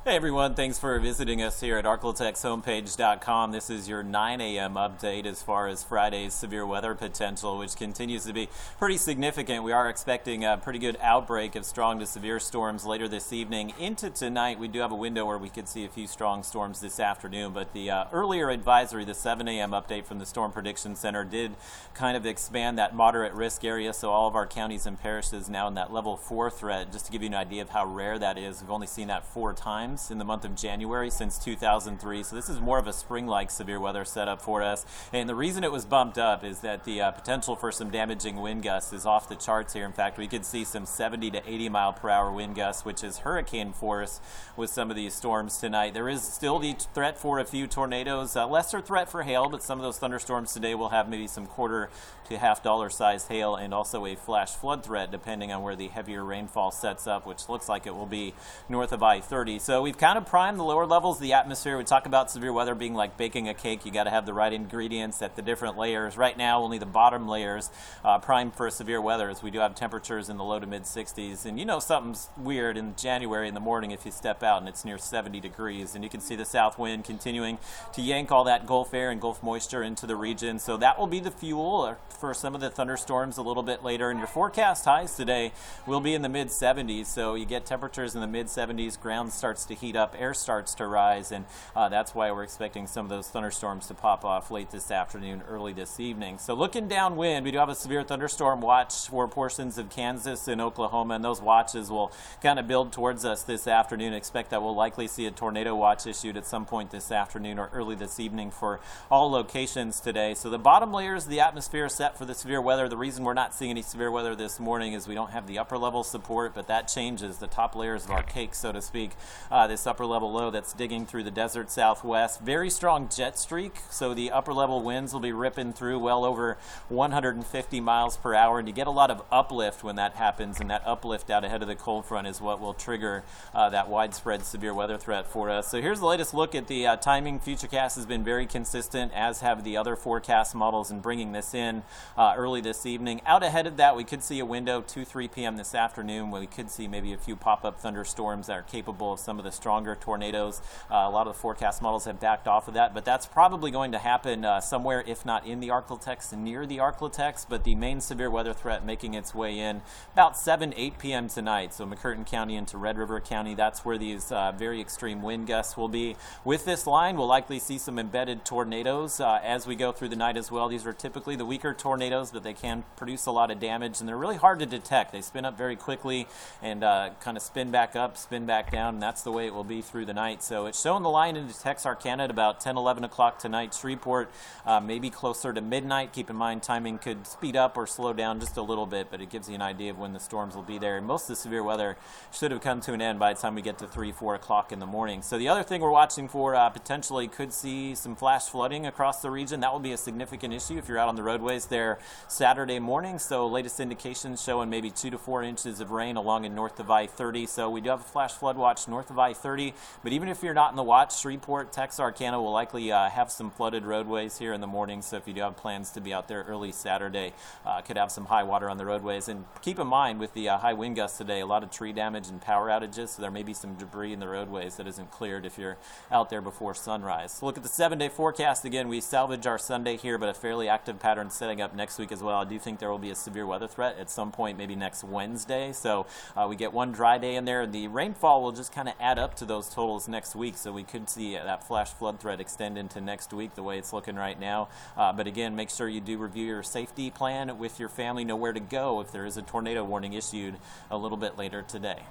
Hey everyone, thanks for visiting us here at ArkLaTexHomepage.com. This is your 9 a.m. update as far as Friday's severe weather potential, which continues to be pretty significant. We are expecting a pretty good outbreak of strong to severe storms later this evening. Into tonight, we do have a window where we could see a few strong storms this afternoon, but the earlier advisory, the 7 a.m. update from the Storm Prediction Center, did kind of expand that moderate risk area, so all of our counties and parishes now in that level 4 threat. Just to give you an idea of how rare that is, we've only seen that 4 times in the month of January since 2003, so this is more of a spring-like severe weather setup for us. And the reason it was bumped up is that the potential for some damaging wind gusts is off the charts here. In fact, we could see some 70 to 80 mile per hour wind gusts, which is hurricane force with some of these storms tonight. There is still the threat for a few tornadoes, lesser threat for hail, but some of those thunderstorms today will have maybe some quarter to $half sized hail and also a flash flood threat depending on where the heavier rainfall sets up, which looks like it will be north of I-30. So we've kind of primed the lower levels of the atmosphere. We talk about severe weather being like baking a cake. You got to have the right ingredients at the different layers. Right now, only the bottom layers primed for severe weather, as we do have temperatures in the low to mid 60s. And you know something's weird in January in the morning if you step out and it's near 70 degrees. And you can see the south wind continuing to yank all that Gulf air and Gulf moisture into the region. So that will be the fuel for some of the thunderstorms a little bit later. And your forecast highs today will be in the mid 70s. So you get temperatures in the mid 70s, ground starts to heat up, air starts to rise, and that's why we're expecting some of those thunderstorms to pop off late this afternoon, early this evening. So looking downwind, we do have a severe thunderstorm watch for portions of Kansas and Oklahoma, and those watches will kind of build towards us this afternoon. Expect that we'll likely see a tornado watch issued at some point this afternoon or early this evening for all locations today. So the bottom layers of the atmosphere are set for the severe weather. The reason we're not seeing any severe weather this morning is we don't have the upper level support, but that changes the top layers of our cake, so to speak. This upper level low that's digging through the desert southwest. Very strong jet streak, so the upper level winds will be ripping through well over 150 miles per hour, and you get a lot of uplift when that happens, and that uplift out ahead of the cold front is what will trigger that widespread severe weather threat for us. So here's the latest look at the timing. Futurecast has been very consistent, as have the other forecast models, in bringing this in early this evening. Out ahead of that, we could see a window 2-3 p.m. this afternoon where we could see maybe a few pop-up thunderstorms that are capable of some of the stronger tornadoes. A lot of the forecast models have backed off of that, but that's probably going to happen somewhere, if not in the ArkLaTex, near the ArkLaTex. But the main severe weather threat making its way in about 7-8 p.m. tonight. So McCurtain County into Red River County, that's where these very extreme wind gusts will be. With this line, we'll likely see some embedded tornadoes as we go through the night as well. These are typically the weaker tornadoes, but they can produce a lot of damage, and they're really hard to detect. They spin up very quickly and kind of spin back up, spin back down, and that's the way it will be through the night. So it's showing the line into Texarkana at about 10-11 o'clock tonight. Shreveport maybe closer to midnight. Keep in mind timing could speed up or slow down just a little bit, but it gives you an idea of when the storms will be there. And most of the severe weather should have come to an end by the time we get to 3-4 o'clock in the morning. So the other thing we're watching for, potentially could see some flash flooding across the region. That will be a significant issue if you're out on the roadways there Saturday morning. So latest indications showing maybe 2 to 4 inches of rain along and north of I-30. So we do have a flash flood watch north of I-30, but even if you're not in the watch, Shreveport, Texarkana will likely have some flooded roadways here in the morning. So if you do have plans to be out there early Saturday, could have some high water on the roadways. And keep in mind, with the high wind gusts today, a lot of tree damage and power outages, so there may be some debris in the roadways that isn't cleared if you're out there before sunrise. So look at the 7-day forecast again. We salvage our Sunday here, but a fairly active pattern setting up next week as well. I do think there will be a severe weather threat at some point, maybe next Wednesday. So we get one dry day in there. The rainfall will just kind of add up to those totals next week, so we could see that flash flood threat extend into next week the way it's looking right now. But again, make sure you do review your safety plan with your family, know where to go if there is a tornado warning issued a little bit later today.